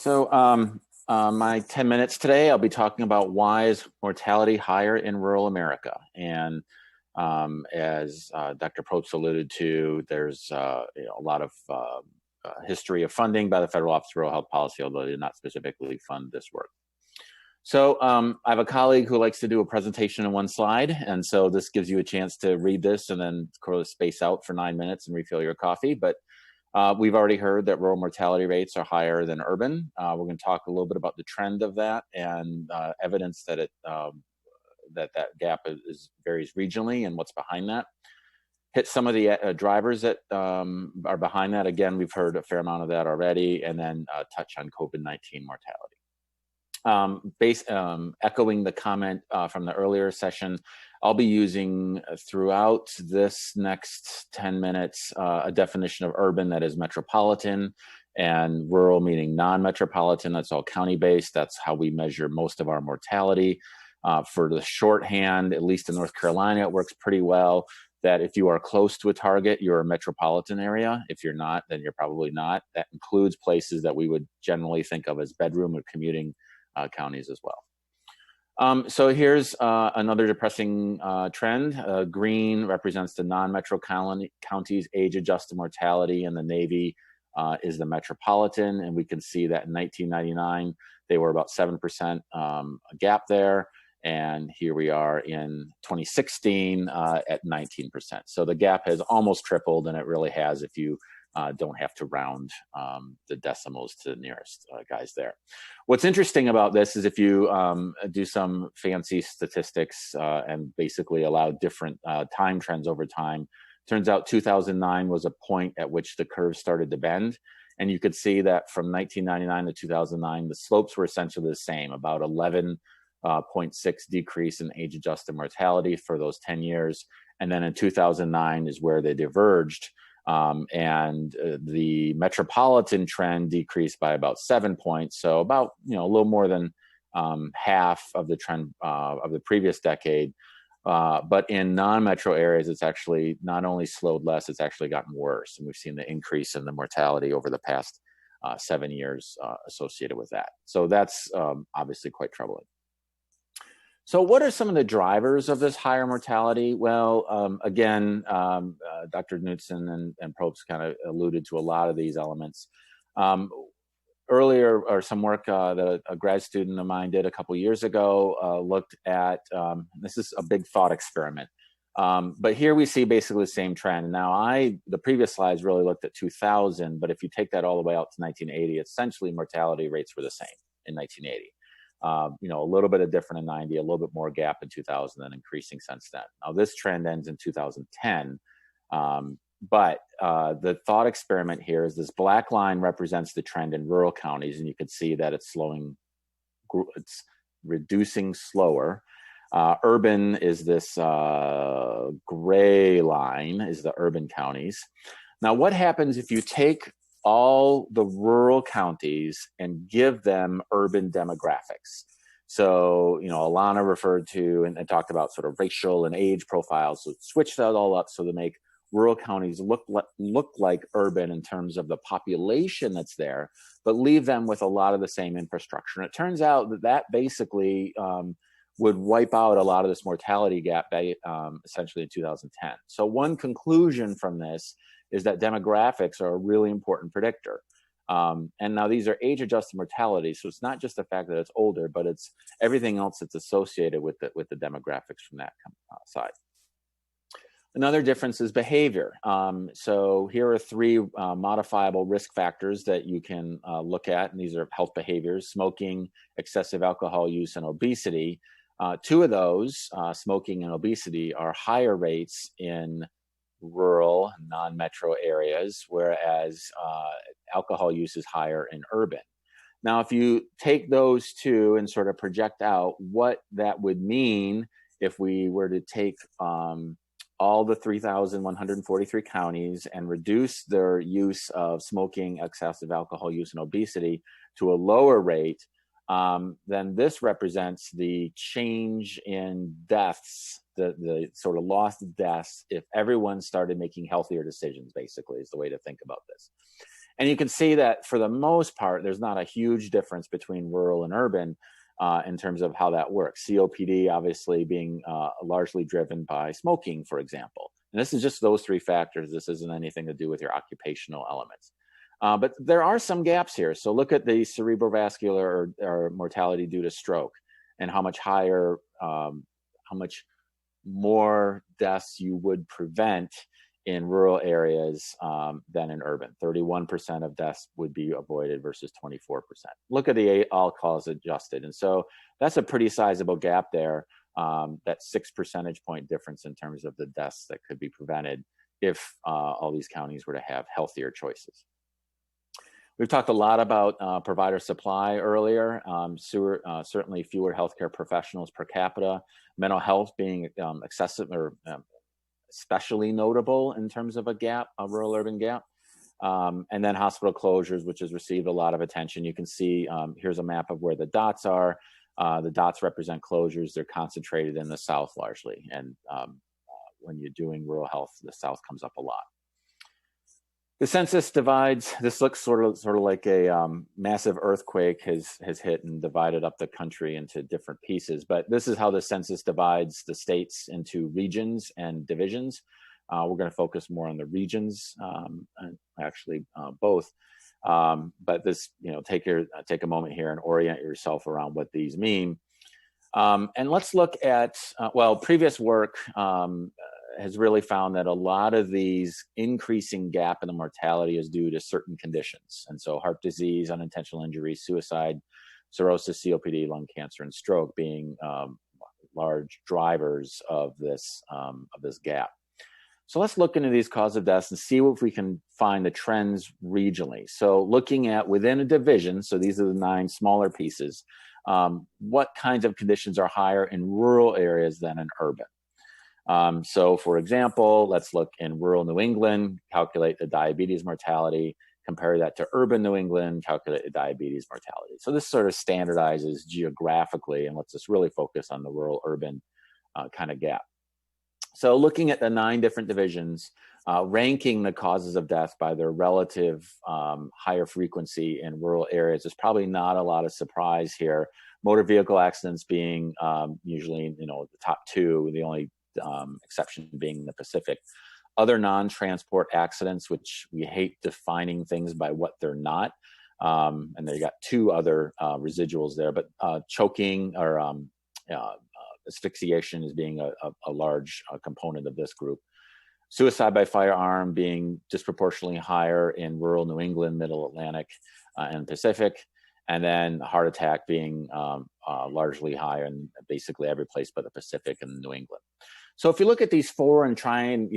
My 10 minutes today, I'll be talking about why is mortality higher in rural America. And as Dr. Probst alluded to, there's a lot of history of funding by the Federal Office of Rural Health Policy, although they did not specifically fund this work. So I have a colleague who likes to do a presentation in one slide. And so this gives you a chance to read this and then space out for 9 minutes and refill your coffee. But we've already heard that rural mortality rates are higher than urban. We're going to talk a little bit about the trend of that and evidence that that gap varies regionally and what's behind that. Hit some of the drivers that are behind that. Again, we've heard a fair amount of that already, and then touch on COVID-19 mortality. Echoing the comment from the earlier session, I'll be using throughout this next 10 minutes a definition of urban that is metropolitan, and rural meaning non-metropolitan. That's all county-based. That's how we measure most of our mortality. For the shorthand, at least in North Carolina, it works pretty well that if you are close to a target, you're a metropolitan area. If you're not, then you're probably not. That includes places that we would generally think of as bedroom or commuting counties as well. So here's another depressing trend. Green represents the non-metro counties' age-adjusted mortality, and the navy is the metropolitan. And we can see that in 1999, they were about 7% gap there. And here we are in 2016 at 19%. So the gap has almost tripled, and it really has if you don't have to round the decimals to the nearest guys there. What's interesting about this is if you do some fancy statistics and basically allow different time trends over time, turns out 2009 was a point at which the curve started to bend. And you could see that from 1999 to 2009, the slopes were essentially the same, about 11.6 decrease in age-adjusted mortality for those 10 years. And then in 2009 is where they diverged. And the metropolitan trend decreased by about 7 points. So about, a little more than half of the trend of the previous decade. But in non-metro areas, it's actually not only slowed less, it's actually gotten worse. And we've seen the increase in the mortality over the past 7 years associated with that. So that's obviously quite troubling. So what are some of the drivers of this higher mortality? Well, again, Dr. Knudsen and Probst kind of alluded to a lot of these elements. Earlier, or some work that a grad student of mine did a couple years ago looked at, this is a big thought experiment. But here we see basically the same trend. Now, the previous slides really looked at 2000, but if you take that all the way out to 1980, essentially mortality rates were the same in 1980. A little bit of different in 90, a little bit more gap in 2000, and increasing since then. Now, this trend ends in 2010. But the thought experiment here is this black line represents the trend in rural counties, and you can see that it's reducing slower. Urban is this gray line, is the urban counties. Now, what happens if you take all the rural counties and give them urban demographics? So, Alana referred to and talked about sort of racial and age profiles. So switch that all up so to make rural counties look like urban in terms of the population that's there, but leave them with a lot of the same infrastructure. And it turns out that basically would wipe out a lot of this mortality gap essentially in 2010. So one conclusion from this is that demographics are a really important predictor. And now these are age-adjusted mortality, so it's not just the fact that it's older, but it's everything else that's associated with the demographics from that side. Another difference is behavior. So here are 3 modifiable risk factors that you can look at, and these are health behaviors: smoking, excessive alcohol use, and obesity. 2 of those, smoking and obesity, are higher rates in rural, non-metro areas, whereas alcohol use is higher in urban. Now, if you take those 2 and sort of project out what that would mean if we were to take all the 3,143 counties and reduce their use of smoking, excessive alcohol use, and obesity to a lower rate, then this represents the change in deaths, the sort of lost deaths, if everyone started making healthier decisions, basically, is the way to think about this. And you can see that for the most part, there's not a huge difference between rural and urban in terms of how that works. COPD obviously being largely driven by smoking, for example. And this is just those three factors. This isn't anything to do with your occupational elements. But there are some gaps here. So look at the cerebrovascular or mortality due to stroke and how much higher, how much more deaths you would prevent in rural areas than in urban. 31% of deaths would be avoided versus 24%. Look at the all-cause adjusted. And so that's a pretty sizable gap there, that 6 percentage point difference in terms of the deaths that could be prevented if all these counties were to have healthier choices. We've talked a lot about provider supply earlier, certainly fewer healthcare professionals per capita, mental health being excessive or especially notable in terms of a gap, a rural-urban gap. And then hospital closures, which has received a lot of attention. You can see here's a map of where the dots are. The dots represent closures. They're concentrated in the South largely. And when you're doing rural health, the South comes up a lot. The census divides. This looks sort of like a massive earthquake has hit and divided up the country into different pieces. But this is how the census divides the states into regions and divisions. We're going to focus more on the regions, and actually both. But this, take a moment here and orient yourself around what these mean. And let's look at previous work has really found that a lot of these increasing gap in the mortality is due to certain conditions. And so heart disease, unintentional injury, suicide, cirrhosis, COPD, lung cancer, and stroke being large drivers of this gap. So let's look into these causes of deaths and see if we can find the trends regionally. So looking at within a division, so these are the 9 smaller pieces, what kinds of conditions are higher in rural areas than in urban? So for example, let's look in rural New England, calculate the diabetes mortality, compare that to urban New England, calculate the diabetes mortality. So this sort of standardizes geographically and lets us really focus on the rural-urban kind of gap. So looking at the 9 different divisions, ranking the causes of death by their relative higher frequency in rural areas is probably not a lot of surprise here. Motor vehicle accidents being usually, the top 2, the only exception being the Pacific. Other non-transport accidents, which we hate defining things by what they're not. And they got 2 other residuals there, but choking or asphyxiation is being a large component of this group. Suicide by firearm being disproportionately higher in rural New England, Middle Atlantic, and Pacific. And then heart attack being largely higher in basically every place but the Pacific and New England. So if you look at these 4 and try and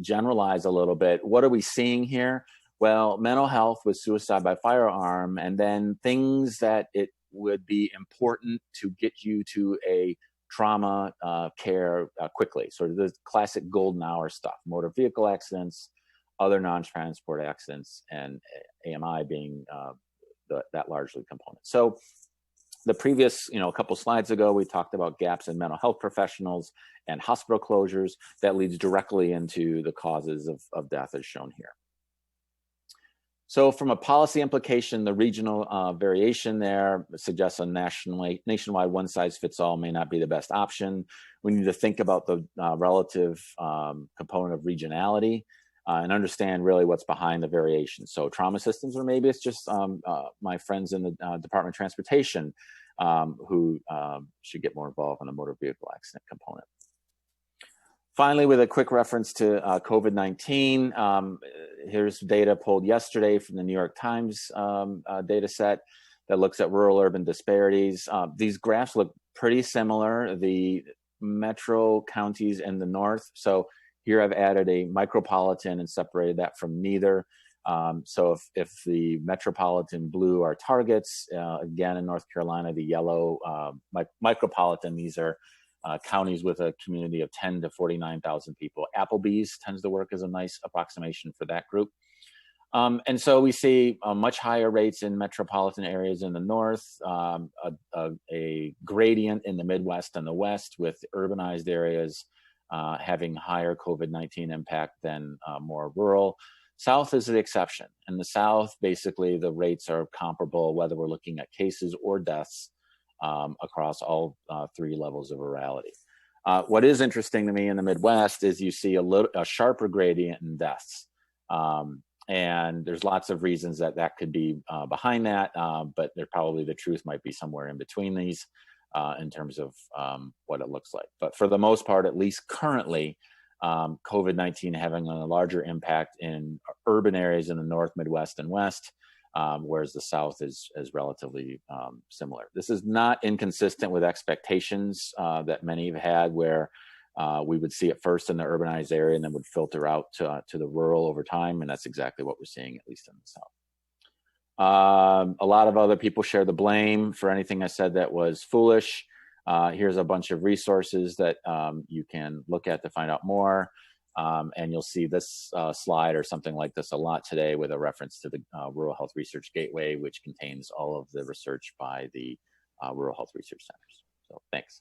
generalize a little bit, what are we seeing here? Well, mental health with suicide by firearm, and then things that it would be important to get you to a trauma care quickly. Sort of the classic golden hour stuff, motor vehicle accidents, other non-transport accidents, and AMI being that largely component. So the previous, a couple slides ago, we talked about gaps in mental health professionals and hospital closures. That leads directly into the causes of death as shown here. So from a policy implication, the regional variation there suggests a nationwide one-size-fits-all may not be the best option. We need to think about the relative component of regionality and understand really what's behind the variation. So trauma systems, or maybe it's just my friends in the Department of Transportation who should get more involved in the motor vehicle accident component. Finally, with a quick reference to COVID-19, here's data pulled yesterday from the New York Times data set that looks at rural-urban disparities. These graphs look pretty similar. The metro counties in the north. So here I've added a micropolitan and separated that from neither. So if the metropolitan blue are targets, again in North Carolina, the yellow micropolitan, these are counties with a community of 10 to 49,000 people. Applebee's tends to work as a nice approximation for that group. And so we see much higher rates in metropolitan areas in the north, a gradient in the Midwest and the West, with urbanized areas having higher COVID-19 impact than more rural. South is the exception. In the South, basically the rates are comparable whether we're looking at cases or deaths across all three levels of virality. What is interesting to me in the Midwest is you see a sharper gradient in deaths. And there's lots of reasons that could be behind that, but probably the truth might be somewhere in between these in terms of what it looks like. But for the most part, at least currently, COVID-19 having a larger impact in urban areas in the North, Midwest, and West, whereas the South is relatively similar. This is not inconsistent with expectations that many have had, where we would see it first in the urbanized area and then would filter out to the rural over time, and that's exactly what we're seeing, at least in the South. A lot of other people share the blame for anything I said that was foolish. Here's a bunch of resources that you can look at to find out more. And you'll see this slide or something like this a lot today with a reference to the Rural Health Research Gateway, which contains all of the research by the Rural Health Research Centers. So thanks.